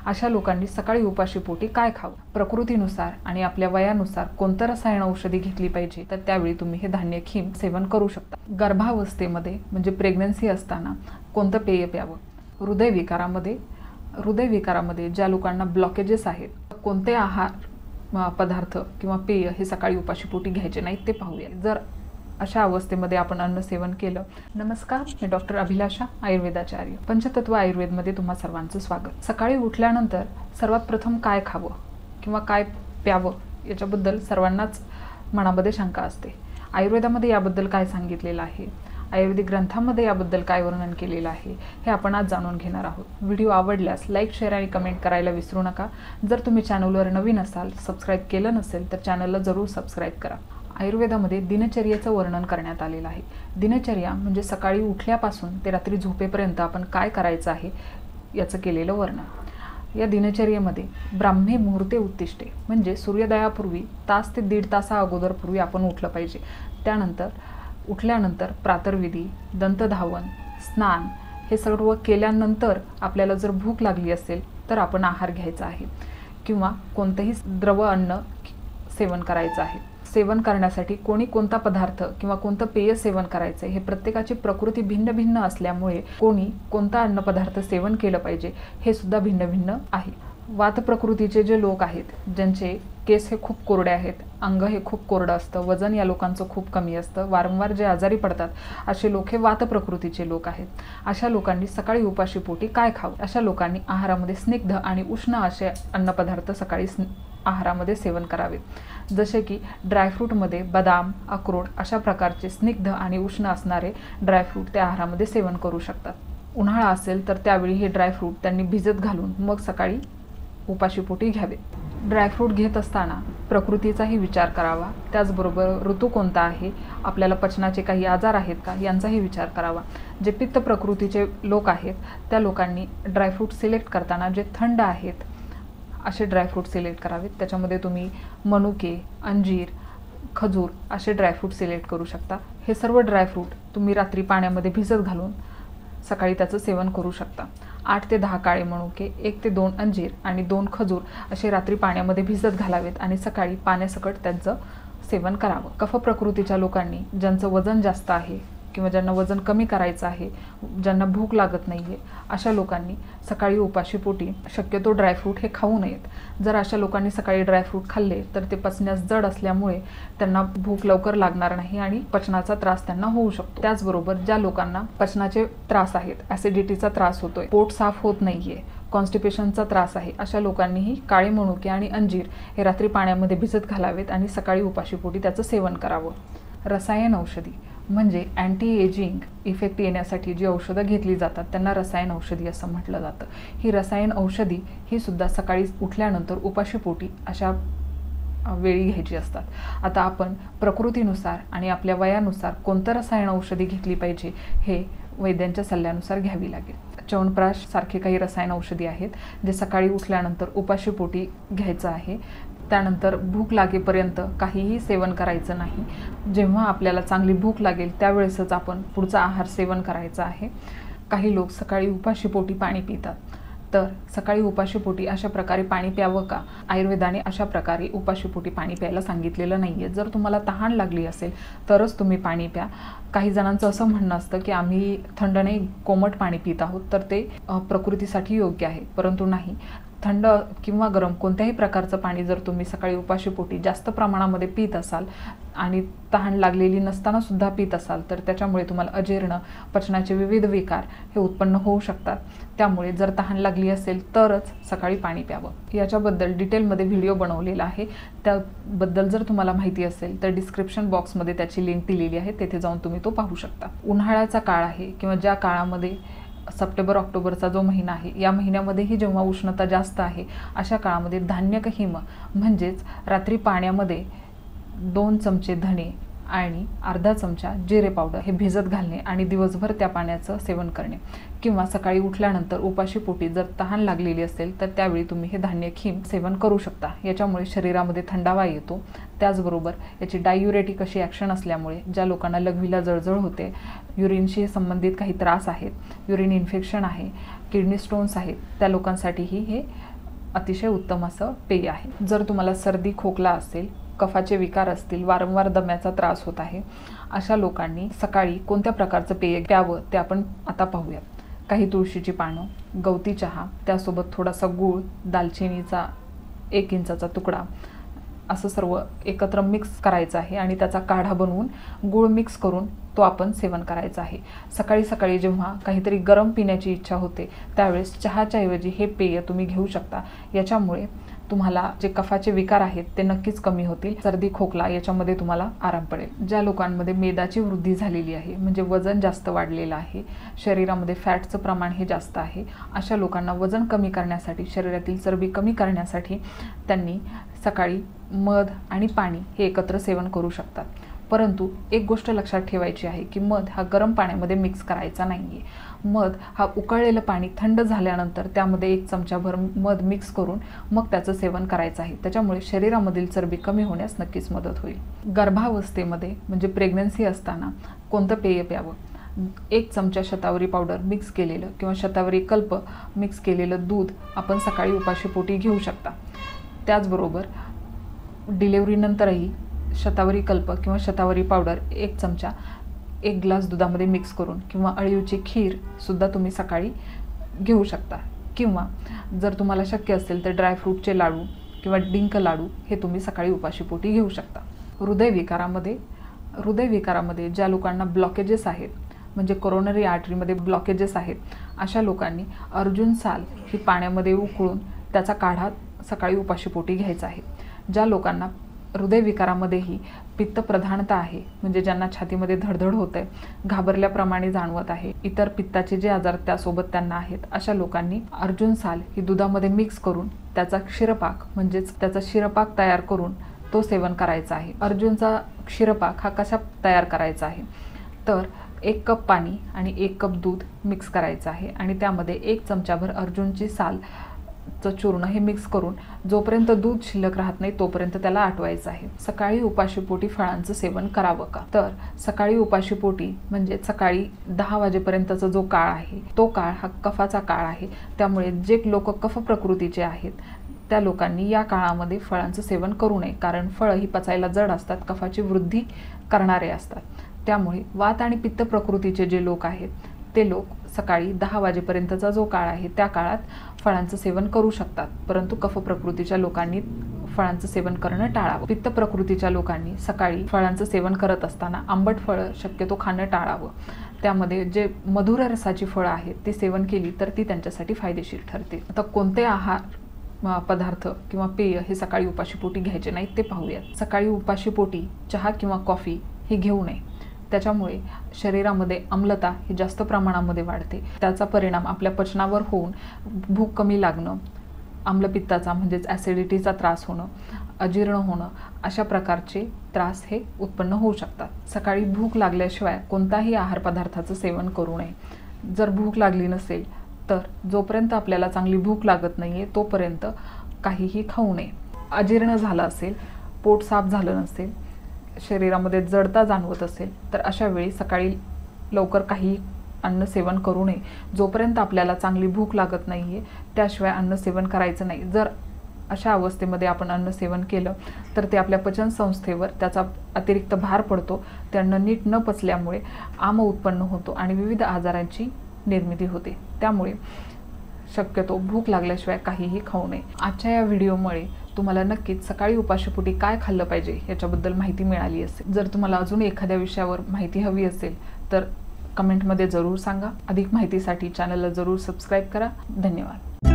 अशा लोकांनी सकाळी उपाशीपोटी काय खावं, प्रकृतीनुसार आणि आपल्या वयानुसार कोणतं रसायन औषधी घेतली पाहिजे, तर त्यावेळी तुम्ही हे धान्य खीम सेवन करू शकता। गर्भावस्थेमध्ये म्हणजे प्रेग्नन्सी असताना कोणतं पेय प्यावं, हृदयविकारामध्ये ज्या लोकांना ब्लॉकेजेस आहेत कोणते आहार पदार्थ किंवा पेय हे सकाळी उपाशीपोटी घ्यायचे नाहीत ते पाहूया। जर अशा अवस्थेमध्ये आपण अन्न सेवन केलं। नमस्कार, मी डॉक्टर अभिलाषा, आयुर्वेदाचार्य, पंचतत्व आयुर्वेदमध्ये तुम्हा सर्वांचं स्वागत। सकाळी उठल्यानंतर सर्वात प्रथम काय खावं किंवा काय प्यावं याच्याबद्दल सर्वांनाच मनामध्ये शंका असते। आयुर्वेदामध्ये याबद्दल काय सांगितलेलं आहे, आयुर्वेदिक ग्रंथांमध्ये याबद्दल काय वर्णन केलेलं आहे हे आपण आज जाणून घेणार आहोत। व्हिडिओ आवडल्यास लाईक, शेअर आणि कमेंट करायला विसरू नका। जर तुम्ही चॅनलवर नवीन असाल, सबस्क्राईब केलं नसेल तर चॅनलला जरूर सबस्क्राईब करा। आयुर्वेदामध्ये दिनचर्येचं वर्णन करण्यात आलेलं आहे। दिनचर्या म्हणजे सकाळी उठल्यापासून ते रात्री झोपेपर्यंत आपण काय करायचं आहे याचं केलेलं वर्णन। या दिनचर्येमध्ये ब्राह्मी मुहूर्ते उत्तिष्ठे म्हणजे सूर्योदयापूर्वी तास ते दीड तासा अगोदरपूर्वी आपण उठलं पाहिजे। त्यानंतर उठल्यानंतर प्रातर्विधी, दंतधावन, स्नान हे सर्व केल्यानंतर आपल्याला जर भूक लागली असेल तर आपण आहार घ्यायचा आहे किंवा कोणतंही द्रव अन्न सेवन करायचं आहे। सेवन करण्यासाठी कोणी कोणता पदार्थ किंवा कोणतं पेय सेवन करायचं हे प्रत्येकाची प्रकृती भिन्न भिन्न असल्यामुळे कोणी कोणता अन्नपदार्थ सेवन केलं पाहिजे हे सुद्धा भिन्न भिन्न आहे। वात प्रकृतीचे जे लोक आहेत, ज्यांचे केस हे खूप कोरडे आहेत, अंग हे खूप कोरडं असतं, वजन या लोकांचं खूप कमी असतं, वारंवार जे आजारी पडतात असे लोक हे वात प्रकृतीचे लोक आहेत। अशा लोकांनी सकाळी उपाशीपोटी काय खावं, अशा लोकांनी आहारामध्ये स्निग्ध आणि उष्ण असे अन्नपदार्थ सकाळी आहारामध्ये सेवन करावे। जसे की ड्रायफ्रूटमध्ये बदाम, अक्रोड अशा प्रकारचे स्निग्ध आणि उष्ण असणारे ड्रायफ्रूट ते आहारामध्ये सेवन करू शकतात। उन्हाळा असेल तर त्यावेळी हे ड्रायफ्रूट त्यांनी भिजत घालून मग सकाळी उपाशीपोटी घ्यावे। ड्रायफ्रूट घेत असताना प्रकृतीचाही विचार करावा, त्याचबरोबर ऋतू कोणता आहे, आपल्याला पचनाचे काही आजार आहेत का यांचाही विचार करावा। जे पित्त प्रकृतीचे लोक आहेत त्या लोकांनी ड्रायफ्रूट सिलेक्ट करताना जे थंड आहेत असे ड्रायफ्रूट सिलेक्ट करावेत। त्याच्यामध्ये तुम्ही मनुके, अंजीर, खजूर असे ड्रायफ्रूट सिलेक्ट करू शकता। हे सर्व ड्रायफ्रूट तुम्ही रात्री पाण्यामध्ये भिजत घालून सकाळी त्याचं सेवन करू शकता। 8 ते 10 काळे मनुके, 1 ते 2 अंजीर आणि 2 खजूर असे रात्री पाण्यामध्ये भिजत घालावेत आणि सकाळी पाण्यासकट त्यांचं सेवन करावं। कफ प्रकृतीच्या लोकांनी ज्यांचं वजन जास्त आहे किंवा ज्यांना वजन कमी करायचं आहे, ज्यांना भूक लागत नाही आहे, अशा लोकांनी सकाळी उपाशीपोटी शक्यतो ड्रायफ्रूट हे खाऊ नयेत। जर अशा लोकांनी सकाळी ड्रायफ्रूट खाल्ले तर ते पचण्यास जड असल्यामुळे त्यांना भूक लवकर लागणार नाही आणि पचनाचा त्रास त्यांना होऊ शकतो। त्याचबरोबर ज्या लोकांना पचनाचे त्रास आहेत, ॲसिडिटीचा त्रास होतोय, पोट साफ होत नाहीये, कॉन्स्टिपेशनचा त्रास आहे, अशा लोकांनीही काळे मनुके आणि अंजीर हे रात्री पाण्यामध्ये भिजत घालावेत आणि सकाळी उपाशीपोटी त्याचं सेवन करावं। रसायन औषधी म्हणजे अँटी एजिंग इफेक्ट येण्यासाठी जी औषधं घेतली जातात त्यांना रसायन औषधी असं म्हटलं जातं। ही रसायन औषधी ही सुद्धा सकाळी उठल्यानंतर उपाशीपोटी अशा वेळी घ्यायची असतात। आता आपण प्रकृतीनुसार आणि आपल्या वयानुसार कोणतं रसायन औषधी घेतली पाहिजे हे वैद्यांच्या सल्ल्यानुसार घ्यावी लागेल। च्यवनप्राश सारखे काही रसायन औषधी आहेत जे सकाळी उठल्यानंतर उपाशीपोटी घ्यायचं आहे। त्यानंतर भूक लागेपर्यंत काहीही सेवन करायचं नाही। जेव्हा आपल्याला चांगली भूक लागेल त्यावेळेसच आपण पुढचा आहार सेवन करायचा आहे। काही लोक सकाळी उपाशीपोटी पाणी पितात, तर सकाळी उपाशीपोटी अशा प्रकारे पाणी प्यावं का? आयुर्वेदाने अशा प्रकारे उपाशीपोटी पाणी प्यायला सांगितलेलं नाही आहे। जर तुम्हाला तहान लागली असेल तरच तुम्ही पाणी प्या। काही जणांचं असं म्हणणं असतं की आम्ही थंड नाही कोमट पाणी पित आहोत तर ते प्रकृतीसाठी योग्य आहे, परंतु नाही। थंड किंवा गरम कोणत्याही प्रकारचं पाणी जर तुम्ही सकाळी उपाशीपोटी जास्त प्रमाणामध्ये पित असाल आणि तहान लागलेली नसताना सुद्धा पित असाल तर त्याच्यामुळे तुम्हाला अजीर्ण, पचनाचे विविध विकार हे उत्पन्न होऊ शकतात। त्यामुळे जर तहान लागली असेल तरच सकाळी पाणी प्यावं। याच्याबद्दल डिटेलमध्ये व्हिडिओ बनवलेला आहे, त्याबद्दल जर तुम्हाला माहिती असेल तर डिस्क्रिप्शन बॉक्समध्ये त्याची लिंक दिलेली आहे, तेथे जाऊन तुम्ही तो पाहू शकता। उन्हाळ्याचा काळ आहे किंवा ज्या काळामध्ये सप्टेंबर ऑक्टोबरचा जो महिना आहे या महिन्यामध्येही जेव्हा उष्णता जास्त आहे अशा काळामध्ये धान्यक हिम म्हणजेच रात्री पाण्यामध्ये 2 चमचे धणे आणि अर्धा चमचा जिरे पावडर हे भिजत घालणे आणि दिवसभर त्या पाण्याचं सेवन करणे किंवा सकाळी उठल्यानंतर उपाशीपोटी जर तहान लागलेली असेल तर त्यावेळी तुम्ही हे धान्य खीम सेवन करू शकता। याच्यामुळे शरीरामध्ये थंडावा येतो। त्याचबरोबर याची डायुरेटिक अशी ॲक्शन असल्यामुळे ज्या लोकांना लघवीला जळजळ होते, युरिनशी संबंधित काही त्रास आहेत, युरिन इन्फेक्शन आहे, किडनी स्टोन्स आहेत, त्या लोकांसाठीही हे अतिशय उत्तम असं पेय आहे। जर तुम्हाला सर्दी खोकला असेल, कफाचे विकार असतील, वारंवार दम्याचा त्रास होत आहे, अशा लोकांनी सकाळी कोणत्या प्रकारचं पेय प्यावं ते आपण आता पाहूयात। काही तुळशीची पानं, गवती चहा, त्यासोबत थोडासा गूळ, दालचिनीचा 1 इंचाचा तुकडा असं सर्व एकत्र मिक्स करायचं आहे आणि त्याचा काढा बनवून गूळ मिक्स करून तो आपण सेवन करायचा आहे। सकाळी सकाळी जेव्हा काहीतरी गरम पिण्याची इच्छा होते त्यावेळेस चहाच्या ऐवजी हे पेय तुम्ही घेऊ शकता। याच्यामुळे तुम्हाला जे कफाचे विकार आहेत ते नक्कीच कमी होतील। सर्दी खोकला याच्यामध्ये तुम्हाला आराम पडेल। ज्या लोकांमध्ये मेदाची वृद्धी झालेली आहे, म्हणजे वजन जास्त वाढलेलं आहे, शरीरामध्ये फॅटचं प्रमाण हे जास्त आहे, अशा लोकांना वजन कमी करण्यासाठी, शरीरातील चरबी कमी करण्यासाठी त्यांनी सकाळी मध आणि पाणी हे एकत्र सेवन करू शकतात। परंतु एक गोष्ट लक्षात ठेवायची आहे की मध हा गरम पाण्यामध्ये मिक्स करायचा नाहीये। मध हा उकळलेलं पाणी थंड झाल्यानंतर त्यामध्ये 1 चमचाभर मध मिक्स करून मग त्याचं सेवन करायचं आहे। त्याच्यामुळे शरीरामधील चरबी कमी होण्यास नक्कीच मदत होईल। गर्भावस्थेमध्ये म्हणजे प्रेग्नन्सी असताना कोणतं पेय प्यावं? 1 चमचा शतावरी पावडर मिक्स केलेलं किंवा शतावरी कल्प मिक्स केलेलं दूध आपण सकाळी उपाशीपोटी घेऊ शकता। त्याचबरोबर डिलिव्हरीनंतरही शतावरी कल्प किंवा शतावरी पावडर 1 चमचा 1 ग्लास दुधामध्ये मिक्स करून किंवा अळीवची खीर सुद्धा तुम्ही सकाळी घेऊ शकता। किंवा जर तुम्हाला शक्य असेल तर ड्रायफ्रूटचे लाडू किंवा डिंक लाडू हे तुम्ही सकाळी उपाशीपोटी घेऊ शकता। हृदयविकारामध्ये ज्या लोकांना ब्लॉकेजेस आहेत, म्हणजे कोरोनरी आर्टरीमध्ये ब्लॉकेजेस आहेत, अशा लोकांनी अर्जुन साल ही पाण्यामध्ये उकळून त्याचा काढा सकाळी उपाशीपोटी घ्यायचा आहे। ज्या लोकांना हृदयविकारामध्येही पित्त प्रधानता आहे, म्हणजे ज्यांना छातीमध्ये धडधड होत आहे, घाबरल्याप्रमाणे जाणवत आहे, इतर पित्ताचे जे आजार त्यासोबत त्यांना आहेत, अशा लोकांनी अर्जुन साल ही दुधामध्ये मिक्स करून त्याचा क्षीरपाक म्हणजेच त्याचा शिरपाक तयार करून तो सेवन करायचा आहे। अर्जुनचा क्षीरपाक हा कसा तयार करायचा आहे तर 1 कप पाणी आणि 1 कप दूध मिक्स करायचं आहे आणि त्यामध्ये 1 चमचाभर अर्जुनची साल चूर्ण हे मिक्स करून जोपर्यंत दूध शिल्लक राहत नाही तोपर्यंत त्याला आटवायचं आहे। सकाळी उपाशीपोटी फळांचं सेवन करावं का? तर सकाळी उपाशीपोटी म्हणजे सकाळी 10 वाजेपर्यंतचा जो काळ आहे तो काळ हा कफाचा काळ आहे। त्यामुळे जे लोक कफ प्रकृतीचे आहेत त्या लोकांनी या काळामध्ये फळांचं सेवन करू नये, कारण फळं ही पचायला जड असतात, कफाची वृद्धी करणारे असतात। त्यामुळे वात आणि पित्त प्रकृतीचे जे लोक आहेत ते लोक सकाळी 10 वाजेपर्यंतचा जो काळ आहे त्या काळात फळांचं सेवन करू शकतात, परंतु कफ प्रकृतीच्या लोकांनी फळांचं सेवन करणं टाळावं। पित्त प्रकृतीच्या लोकांनी सकाळी फळांचं सेवन करत असताना आंबट फळं शक्यतो खाणं टाळावं। त्यामध्ये जे मधुर रसाची फळं आहेत ती सेवन केली तर ती त्यांच्यासाठी फायदेशीर ठरते। आता कोणते आहार पदार्थ किंवा पेय हे सकाळी उपाशीपोटी घ्यायचे नाहीत ते पाहूयात। सकाळी उपाशीपोटी चहा किंवा कॉफी ही घेऊ नये, त्याच्यामुळे शरीरामध्ये आम्लता ही जास्त प्रमाणामध्ये वाढते। त्याचा परिणाम आपल्या पचनावर होऊन भूक कमी लागणं, आम्लपित्ताचा म्हणजेच ॲसिडिटीचा त्रास होणं, अजीर्ण होणं अशा प्रकारचे त्रास हे उत्पन्न होऊ शकतात। सकाळी भूक लागल्याशिवाय कोणताही आहार पदार्थाचं सेवन करू नये। जर भूक लागली नसेल तर जोपर्यंत आपल्याला चांगली भूक लागत नाहीये तोपर्यंत काहीही खाऊ नये। अजीर्ण झालं असेल, पोट साफ झालं नसेल, शरीरामध्ये जडता जाणवत असेल तर अशा वेळी सकाळी लवकर काही अन्न सेवन करू नये। जोपर्यंत आपल्याला चांगली भूक लागत नाहीये त्याशिवाय अन्न सेवन करायचं नाही। जर अशा अवस्थेमध्ये आपण अन्न सेवन केलं तर ते आपल्या पचन संस्थेवर त्याचा अतिरिक्त भार पडतो। ते अन्न नीट न पचल्यामुळे आम उत्पन्न होतो आणि विविध आजारांची निर्मिती होते। त्यामुळे शक्यतो भूक लागल्याशिवाय काहीही खाऊ नये। आजच्या या व्हिडिओमुळे तुम्हाला नक्कीच सकाळी उपाशीपोटी काय खाल्लं पाहिजे याच्याबद्दल माहिती मिळाली असेल। जर तुम्हाला अजून एखाद्या विषयावर माहिती हवी असेल तर कमेंटमध्ये जरूर सांगा। अधिक माहितीसाठी चॅनलला जरूर सबस्क्राईब करा। धन्यवाद।